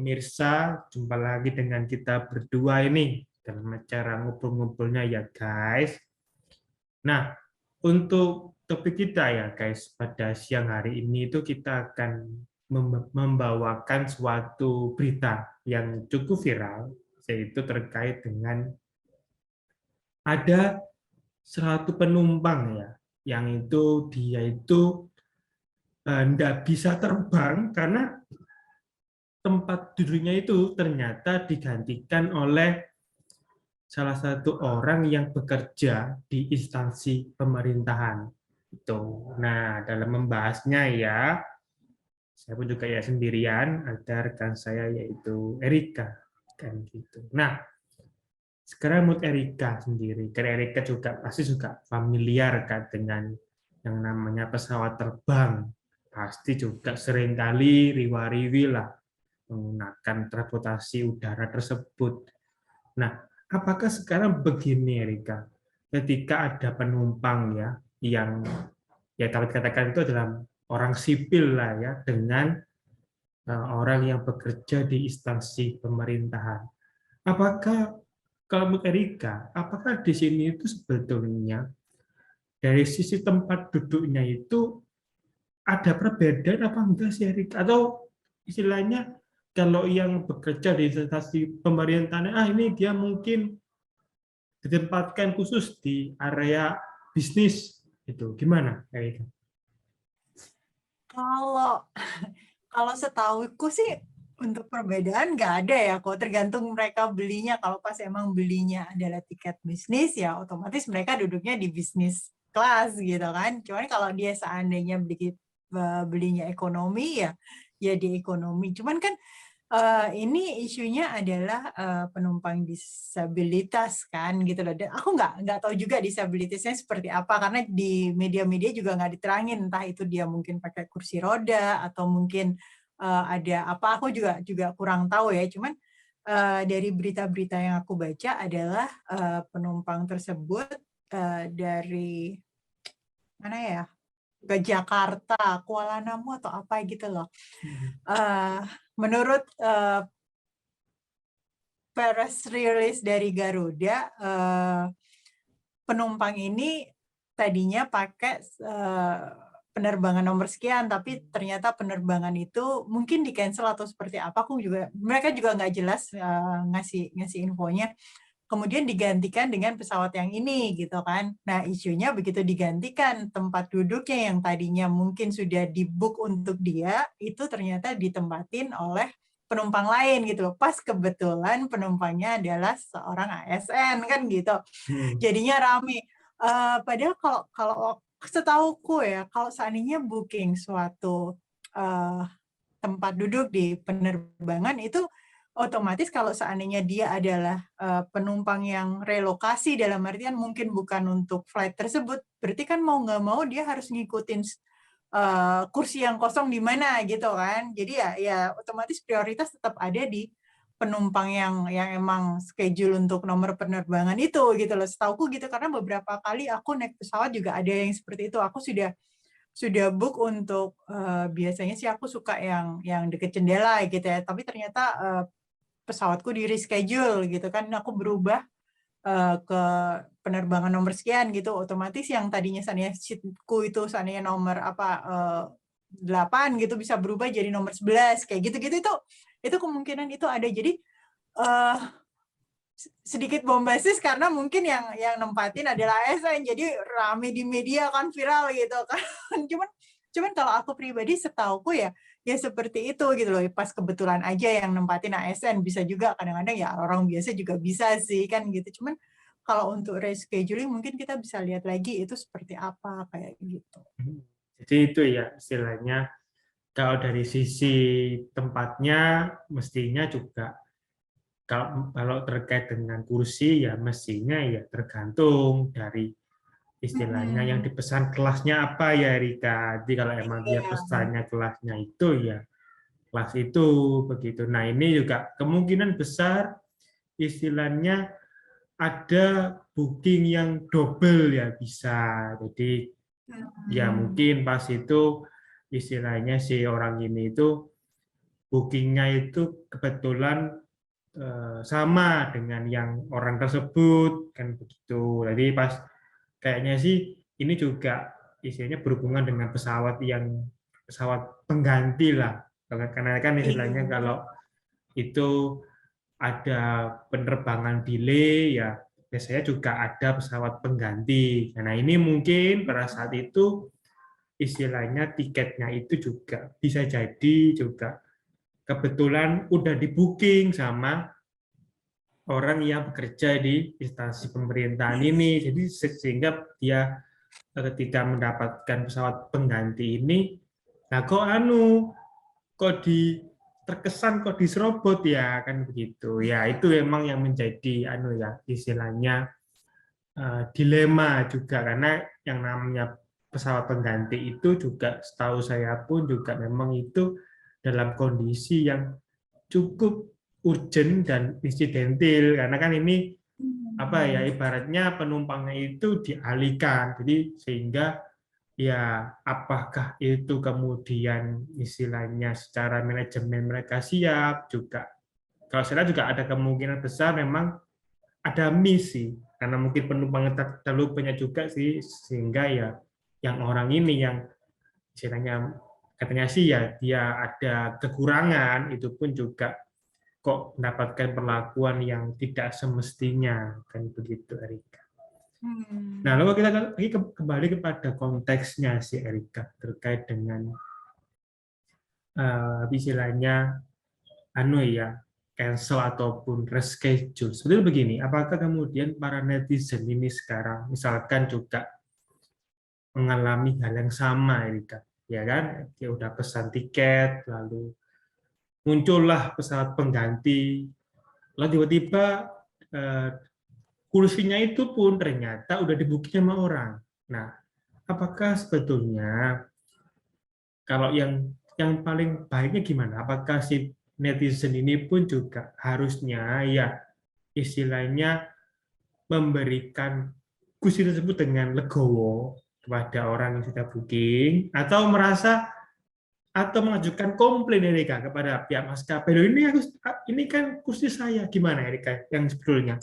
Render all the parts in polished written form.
pemirsa, jumpa lagi dengan kita berdua ini dalam acara ngobrol-ngobrolnya ya guys. Nah, untuk topik kita ya guys, pada siang hari ini itu kita akan membawakan suatu berita yang cukup viral, yaitu terkait dengan ada suatu penumpang ya, yang itu dia itu tidak bisa terbang karena tempat duduknya itu ternyata digantikan oleh salah satu orang yang bekerja di instansi pemerintahan. Itu. Nah, dalam membahasnya ya, saya pun juga ya sendirian, ada rekan saya yaitu Erika. Kan gitu. Nah, sekarang menurut Erika sendiri, karena Erika juga pasti juga familiar kan dengan yang namanya pesawat terbang. Pasti juga seringkali riwa-riwi lah menggunakan transportasi udara tersebut. Nah, apakah sekarang begini, Erika? Ketika ada penumpang ya, yang ya dapat dikatakan itu adalah orang sipil lah ya, dengan orang yang bekerja di instansi pemerintahan. Apakah kalau menurut Erika, apakah di sini itu sebetulnya dari sisi tempat duduknya itu ada perbedaan apa enggak sih, Erika? Atau istilahnya kalau yang bekerja di instansi pemerintahan, ini dia mungkin ditempatkan khusus di area bisnis itu gimana, Erika? Kalau kalau setahuku sih untuk perbedaan nggak ada ya kok, tergantung mereka belinya. Kalau pas emang belinya adalah tiket bisnis ya otomatis mereka duduknya di bisnis kelas gitu kan. Cuman kalau dia seandainya belinya ekonomi ya di ekonomi. Cuman kan ini isunya adalah penumpang disabilitas kan gitu loh. Dan aku nggak tahu juga disabilitasnya seperti apa karena di media-media juga nggak diterangin, entah itu dia mungkin pakai kursi roda atau mungkin ada apa, aku juga kurang tahu ya. Cuman dari berita-berita yang aku baca adalah penumpang tersebut dari mana ya, ke Jakarta, Kuala Namu atau apa gitu loh. Menurut press release dari Garuda, penumpang ini tadinya pakai penerbangan nomor sekian, tapi ternyata penerbangan itu mungkin di cancel atau seperti apa. Mereka juga nggak jelas ngasih infonya. Kemudian digantikan dengan pesawat yang ini gitu kan. Nah, isunya begitu digantikan, tempat duduknya yang tadinya mungkin sudah di-book untuk dia, itu ternyata ditempatin oleh penumpang lain gitu loh. Pas kebetulan penumpangnya adalah seorang ASN kan gitu. Jadinya rame. Padahal kalau setahuku ya, kalau seandainya booking suatu tempat duduk di penerbangan itu otomatis kalau seandainya dia adalah penumpang yang relokasi, dalam artian mungkin bukan untuk flight tersebut, berarti kan mau nggak mau dia harus ngikutin kursi yang kosong di mana gitu kan. Jadi ya otomatis prioritas tetap ada di penumpang yang emang schedule untuk nomor penerbangan itu gitu loh. Setauku gitu, karena beberapa kali aku naik pesawat juga ada yang seperti itu. Aku sudah book untuk biasanya sih aku suka yang deket jendela gitu ya, tapi ternyata pesawatku di reschedule gitu kan, aku berubah ke penerbangan nomor sekian gitu, otomatis yang tadinya seandainya seatku itu seandainya nomor 8 gitu bisa berubah jadi nomor 11 kayak gitu-gitu. Itu kemungkinan itu ada. Jadi sedikit bombastis karena mungkin yang nempatin adalah ASN, jadi rame di media kan, viral gitu kan. Cuman kalau aku pribadi setauku ya seperti itu gitu loh, pas kebetulan aja yang nempatin ASN. Bisa juga kadang-kadang ya orang biasa juga bisa sih kan gitu. Cuman kalau untuk rescheduling mungkin kita bisa lihat lagi itu seperti apa kayak gitu. Jadi itu ya istilahnya, kalau dari sisi tempatnya mestinya juga kalau terkait dengan kursi ya mestinya ya tergantung dari istilahnya yang dipesan kelasnya apa ya, Rika. Jadi kalau emang dia pesannya kelasnya itu ya kelas itu begitu. Nah, ini juga kemungkinan besar istilahnya ada booking yang double ya bisa. Jadi ya mungkin pas itu istilahnya si orang ini itu bookingnya itu kebetulan sama dengan yang orang tersebut kan begitu. Jadi pas kayaknya sih ini juga istilahnya berhubungan dengan pesawat pengganti lah. Karena kan istilahnya Iya. kalau itu ada penerbangan delay ya biasanya juga ada pesawat pengganti. Nah ini mungkin pada saat itu istilahnya tiketnya itu juga bisa jadi juga kebetulan udah di booking sama orang yang bekerja di instansi pemerintahan ini. Jadi sehingga dia ketika mendapatkan pesawat pengganti ini, nah kok terkesan kok diserobot ya kan begitu. Ya itu memang yang menjadi ya istilahnya dilema juga karena yang namanya pesawat pengganti itu juga setahu saya pun juga memang itu dalam kondisi yang cukup urgent dan insidentil karena kan ini apa ya ibaratnya penumpangnya itu dialihkan jadi sehingga ya apakah itu kemudian istilahnya secara manajemen mereka siap juga kalau saya lihat juga ada kemungkinan besar memang ada misi karena mungkin penumpangnya terlalu banyak juga sih sehingga ya yang orang ini yang istilahnya katanya sih ya dia ada kekurangan itu pun juga kok mendapatkan perlakuan yang tidak semestinya kan begitu Erika. Nah, lalu kita lagi kembali kepada konteksnya si Erika terkait dengan istilahnya ya cancel ataupun reschedule. Sebetulnya begini, apakah kemudian para netizen ini sekarang misalkan juga mengalami hal yang sama Erika, ya kan? Dia udah pesan tiket lalu muncullah pesawat pengganti, lalu tiba-tiba eh, kursinya itu pun ternyata udah di-booking sama orang. Nah, apakah sebetulnya kalau yang paling baiknya gimana? Apakah si netizen ini pun juga harusnya ya istilahnya memberikan kursi tersebut dengan legowo kepada orang yang sudah booking atau merasa atau mengajukan komplain Erika kepada pihak maskapai. Ini kan kursi saya gimana Erika yang sebetulnya?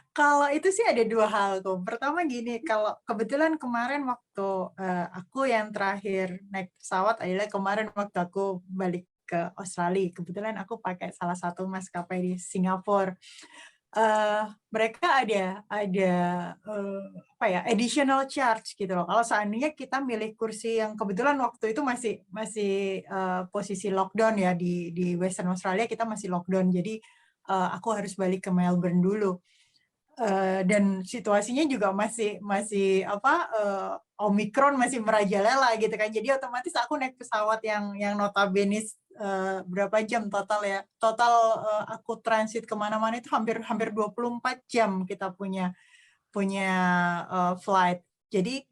Kalau itu sih ada dua hal tuh. Pertama gini, kalau kebetulan kemarin waktu aku yang terakhir naik pesawat adalah kemarin waktu aku balik ke Australia. Kebetulan aku pakai salah satu maskapai di Singapura. Mereka ada apa ya additional charge gitu loh. Kalau seandainya kita milih kursi yang kebetulan waktu itu masih posisi lockdown ya di Western Australia kita masih lockdown. Jadi aku harus balik ke Melbourne dulu. Dan situasinya juga masih Omicron masih merajalela gitu kan. Jadi otomatis aku naik pesawat yang notabene berapa jam total aku transit kemana-mana itu hampir 24 jam kita punya flight. Jadi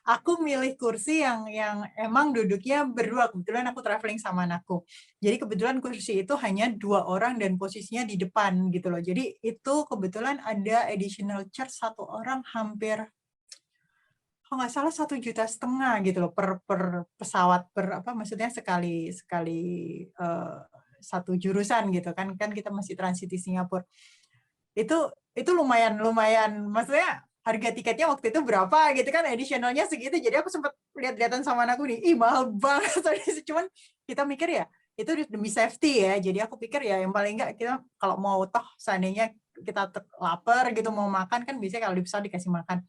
aku milih kursi yang emang duduknya berdua. Kebetulan aku traveling sama anakku. Jadi kebetulan kursi itu hanya 2 orang dan posisinya di depan gitu loh. Jadi itu kebetulan ada additional charge 1 orang hampir kalau nggak salah 1,5 juta gitu loh per pesawat maksudnya sekali satu jurusan gitu kan kita masih transit di Singapura. Itu lumayan maksudnya harga tiketnya waktu itu berapa gitu kan additionalnya segitu jadi aku sempat lihat-lihatan sama anakku nih mahal banget cuman kita mikir ya itu demi safety ya jadi aku pikir ya yang paling enggak kita kalau mau toh seandainya kita lapar gitu mau makan kan biasanya kalau di pesawat dikasih makan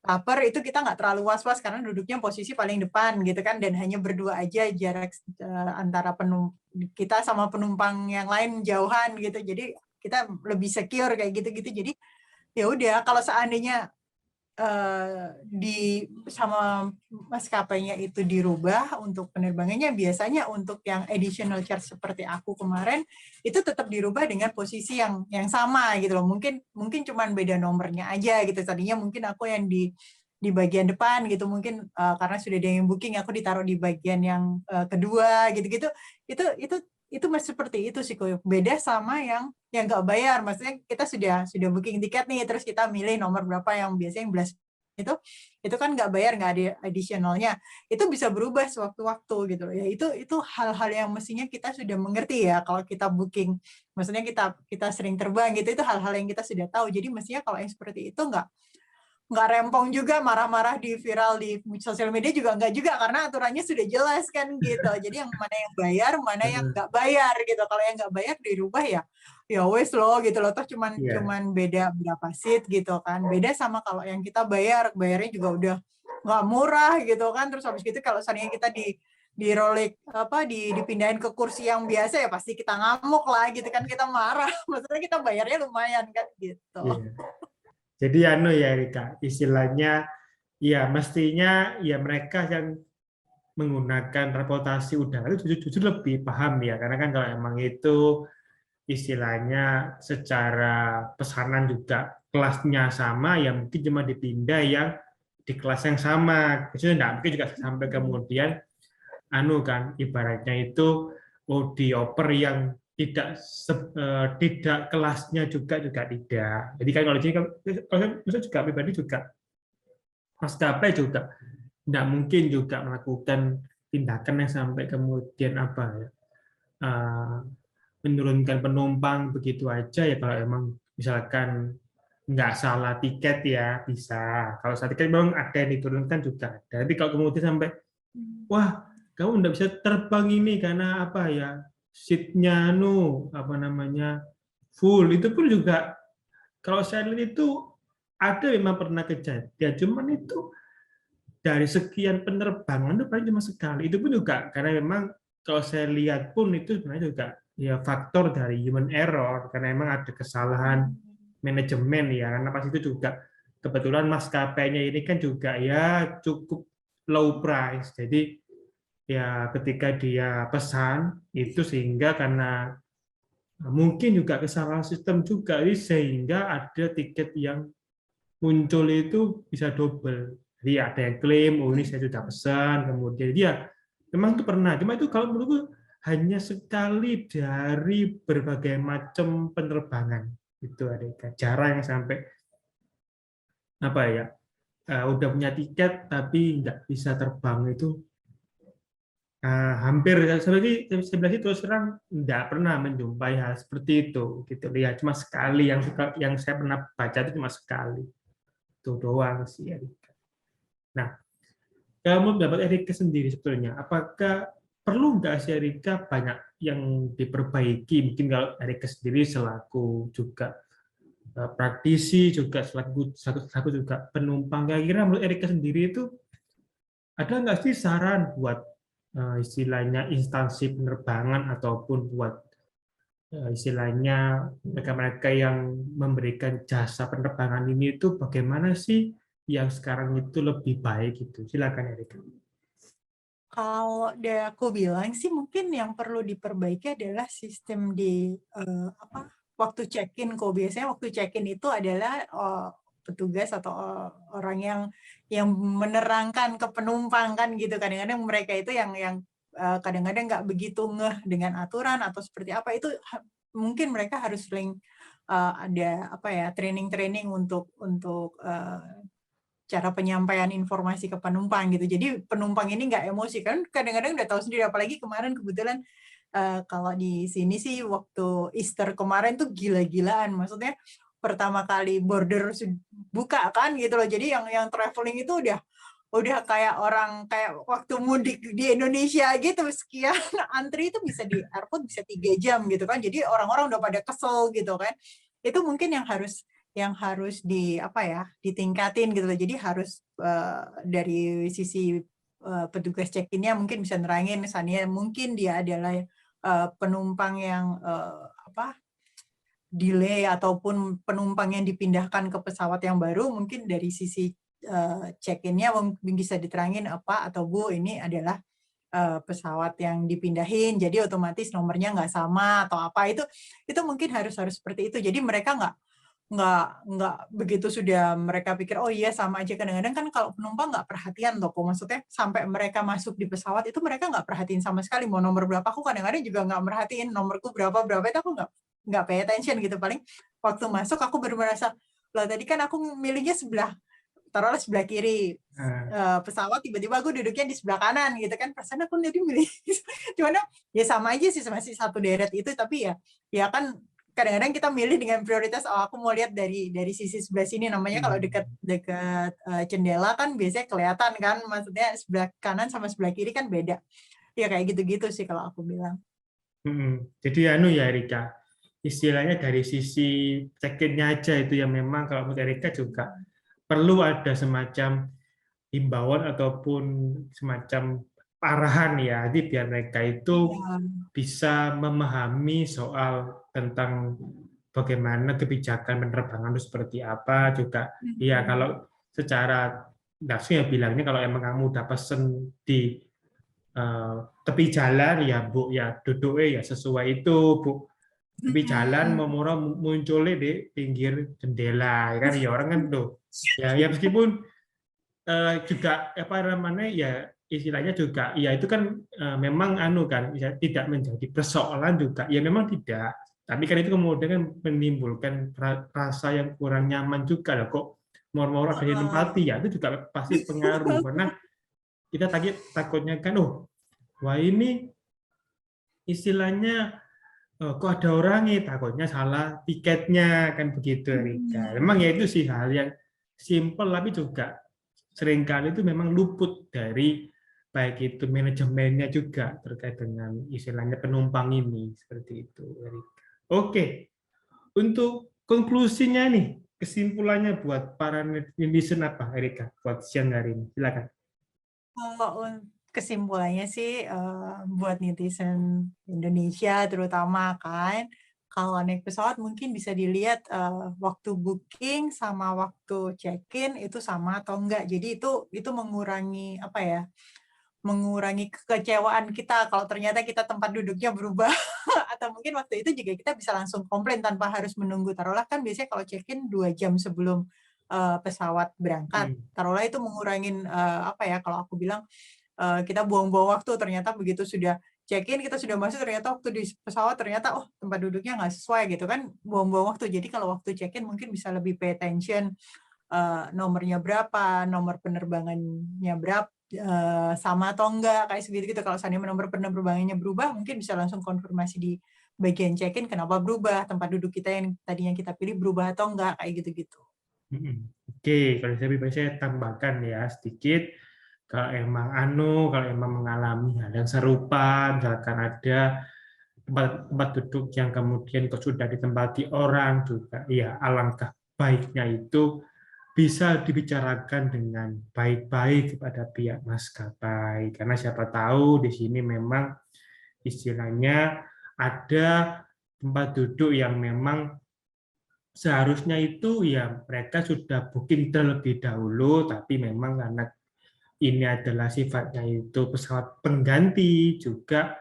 lapar itu kita nggak terlalu was-was karena duduknya posisi paling depan gitu kan dan hanya berdua aja jarak antara kita sama penumpang yang lain jauhan gitu jadi kita lebih secure kayak gitu-gitu jadi ya udah kalau seandainya sama maskapainya itu dirubah untuk penerbangannya biasanya untuk yang additional charge seperti aku kemarin itu tetap dirubah dengan posisi yang sama gitu loh mungkin cuman beda nomornya aja gitu tadinya mungkin aku yang di bagian depan gitu mungkin karena sudah ada yang booking aku ditaruh di bagian yang kedua gitu-gitu itu masih seperti itu sih beda sama yang nggak bayar maksudnya kita sudah booking tiket nih terus kita milih nomor berapa yang biasanya itu kan nggak bayar, nggak ada additionalnya, itu bisa berubah sewaktu-waktu gitu. Ya itu hal-hal yang mestinya kita sudah mengerti ya kalau kita booking, maksudnya kita sering terbang gitu, itu hal-hal yang kita sudah tahu. Jadi mestinya kalau yang seperti itu nggak rempong juga, marah-marah di viral di sosial media juga nggak juga, karena aturannya sudah jelas kan gitu. Jadi yang mana yang bayar, mana yang nggak bayar gitu. Kalau yang nggak bayar dirubah ya wes loh gitu loh, toh cuman beda berapa seat gitu kan. Beda sama kalau yang kita bayarnya juga udah nggak murah gitu kan. Terus habis gitu kalau seandainya kita di rolik dipindahin ke kursi yang biasa, ya pasti kita ngamuk lah gitu kan, kita marah. Maksudnya kita bayarnya lumayan kan gitu. Jadi ya Erika, istilahnya ya mestinya ya mereka yang menggunakan transportasi udara itu jujur lebih paham ya, karena kan kalau emang itu istilahnya secara pesanan juga kelasnya sama, ya mungkin cuma dipindah yang di kelas yang sama, maksudnya enggak mungkin juga sampai kemudian kan ibaratnya itu dioper yang tidak kelasnya juga tidak. Jadi kan kalau saya juga pribadi juga maskapai juga tidak mungkin juga melakukan tindakan yang sampai kemudian menurunkan penumpang begitu aja ya. Kalau emang misalkan nggak salah tiket ya bisa. Kalau salah tiket memang ada yang diturunkan juga ada. Tapi kalau kemudian sampai wah kamu nggak bisa terbang ini karena seatnya full, itu pun juga kalau saya lihat itu ada memang pernah kejadian, cuman itu dari sekian penerbangan itu paling cuma sekali, itu pun juga karena memang kalau saya lihat pun itu sebenarnya juga ya faktor dari human error, karena memang ada kesalahan manajemen ya, karena pas itu juga kebetulan maskapainya ini kan juga ya cukup low price, jadi ya ketika dia pesan itu sehingga karena mungkin juga kesalahan sistem juga, sehingga ada tiket yang muncul itu bisa double. Jadi ada yang klaim, ini saya sudah pesan, kemudian dia memang itu pernah. Cuma itu kalau menurutku hanya sekali dari berbagai macam penerbangan. Itu ada jarang yang sampai udah punya tiket tapi nggak bisa terbang, itu hampir sebelah itu sekarang nggak pernah menjumpai hal seperti itu gitu ya, cuma sekali yang saya pernah baca itu cuma sekali itu doang sih Erika. Nah, kamu dapat Erika sendiri sebetulnya apakah perlu nggak sih Erika banyak yang diperbaiki, mungkin kalau Erika sendiri selaku juga praktisi juga selaku juga penumpang, kira-kira menurut Erika sendiri itu ada nggak sih saran buat istilahnya instansi penerbangan ataupun buat istilahnya mereka-mereka yang memberikan jasa penerbangan ini itu bagaimana sih yang sekarang itu lebih baik gitu? Silakan Erika. Kalau aku bilang sih mungkin yang perlu diperbaiki adalah sistem di waktu check-in. Kok biasanya waktu check-in itu adalah petugas atau orang yang menerangkan ke penumpang kan gitu. Kadang-kadang mereka itu yang kadang-kadang nggak begitu ngeh dengan aturan atau seperti apa, itu mungkin mereka harus sering ada training untuk cara penyampaian informasi ke penumpang gitu. Jadi penumpang ini nggak emosi kan, kadang-kadang udah tahu sendiri, apalagi kemarin kebetulan kalau di sini sih waktu Easter kemarin tuh gila-gilaan, maksudnya pertama kali border buka kan gitu loh. Jadi yang traveling itu udah kayak orang kayak waktu mudik di Indonesia gitu, sekian antri itu bisa di airport bisa 3 jam gitu kan. Jadi orang-orang udah pada kesel gitu kan. Itu mungkin yang harus ditingkatin gitu loh. Jadi harus dari sisi petugas check-in-nya mungkin bisa nerangin misalnya mungkin dia adalah penumpang yang delay ataupun penumpang yang dipindahkan ke pesawat yang baru, mungkin dari sisi check-in-nya bisa diterangin atau Bu ini adalah pesawat yang dipindahin, jadi otomatis nomornya nggak sama atau apa, itu mungkin harus seperti itu. Jadi mereka nggak begitu sudah mereka pikir oh iya sama aja. Kadang-kadang kan kalau penumpang nggak perhatian kok, maksudnya sampai mereka masuk di pesawat itu mereka nggak perhatiin sama sekali mau nomor berapa. Aku kadang-kadang juga nggak merhatiin nomorku berapa itu, aku nggak pay attention gitu. Paling waktu masuk aku baru merasa loh tadi kan aku milihnya sebelah taruhlah sebelah kiri pesawat, tiba-tiba aku duduknya di sebelah kanan gitu kan, perasaan aku jadi milih cuman ya sama aja sih, masih satu deret itu, tapi ya kan kadang-kadang kita milih dengan prioritas, oh aku mau lihat dari sisi sebelah sini, namanya kalau dekat jendela kan biasanya kelihatan kan, maksudnya sebelah kanan sama sebelah kiri kan beda. Ya kayak gitu-gitu sih kalau aku bilang. Jadi ya Erika, istilahnya dari sisi check-in-nya aja itu yang memang kalau menurut Erika juga perlu ada semacam himbauan ataupun semacam arahan ya, jadi biar mereka itu bisa memahami soal tentang bagaimana kebijakan penerbangan itu seperti apa juga. Ya kalau secara langsung ya bilangnya kalau emang kamu udah pesen di tepi jalan ya Bu ya duduknya ya sesuai itu Bu. Tepi jalan mau munculnya di pinggir jendela kan ya orang kan tuh ya meskipun juga apa namanya ya istilahnya juga ya itu kan memang kan ya, tidak menjadi persoalan juga ya memang tidak, tapi kan itu kemudian kan menimbulkan rasa yang kurang nyaman juga lah, kok mau ada di tempati ya itu juga pasti pengaruh karena kita takutnya kan wah ini istilahnya kok ada orangnya, takutnya salah tiketnya kan begitu Rika. Memang ya itu sih hal yang simple tapi juga seringkali itu memang luput dari baik itu manajemennya juga terkait dengan istilahnya penumpang ini seperti itu Erika. Oke, untuk konklusinya nih kesimpulannya buat para netizen apa Erika buat siang hari ini, silakan. Kesimpulannya sih buat netizen Indonesia terutama kan, kalau naik pesawat mungkin bisa dilihat waktu booking sama waktu check-in itu sama atau enggak. Jadi itu mengurangi apa ya? Mengurangi kekecewaan kita kalau ternyata kita tempat duduknya berubah atau mungkin waktu itu juga kita bisa langsung komplain tanpa harus menunggu. Taruhlah kan biasanya kalau check-in 2 jam sebelum pesawat berangkat. Taruhlah itu mengurangin apa ya kalau aku bilang kita buang-buang waktu, ternyata begitu sudah check-in kita sudah masuk, ternyata waktu di pesawat ternyata tempat duduknya nggak sesuai gitu kan, buang-buang waktu. Jadi kalau waktu check-in mungkin bisa lebih pay attention, nomornya berapa, nomor penerbangannya berapa, sama atau enggak kayak segitu gitu. Kalau seandainya nomor penerbangannya berubah mungkin bisa langsung konfirmasi di bagian check-in kenapa berubah, tempat duduk kita yang tadinya kita pilih berubah atau enggak kayak gitu-gitu. Oke, kalau saya tambahkan ya sedikit. Kalau emang mengalami hal yang serupa, misalkan ada tempat duduk yang kemudian sudah ditempati orang juga, ya alangkah baiknya itu bisa dibicarakan dengan baik-baik kepada pihak maskapai, karena siapa tahu di sini memang istilahnya ada tempat duduk yang memang seharusnya itu ya mereka sudah booking terlebih dahulu, tapi memang karena ini adalah sifatnya itu pesawat pengganti juga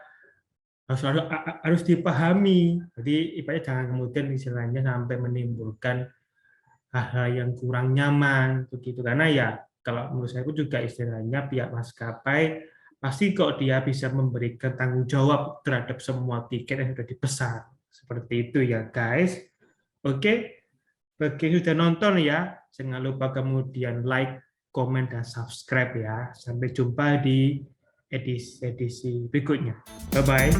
harus dipahami. Jadi ibaratnya jangan kemudian istilahnya sampai menimbulkan hal-hal yang kurang nyaman begitu. Karena ya kalau menurut saya juga istilahnya pihak maskapai pasti kok dia bisa memberikan tanggung jawab terhadap semua tiket yang sudah dipesan. Seperti itu ya guys. Oke. Bagi yang sudah nonton ya, jangan lupa kemudian like, komen, dan subscribe ya. Sampai jumpa di edisi berikutnya. Bye-bye.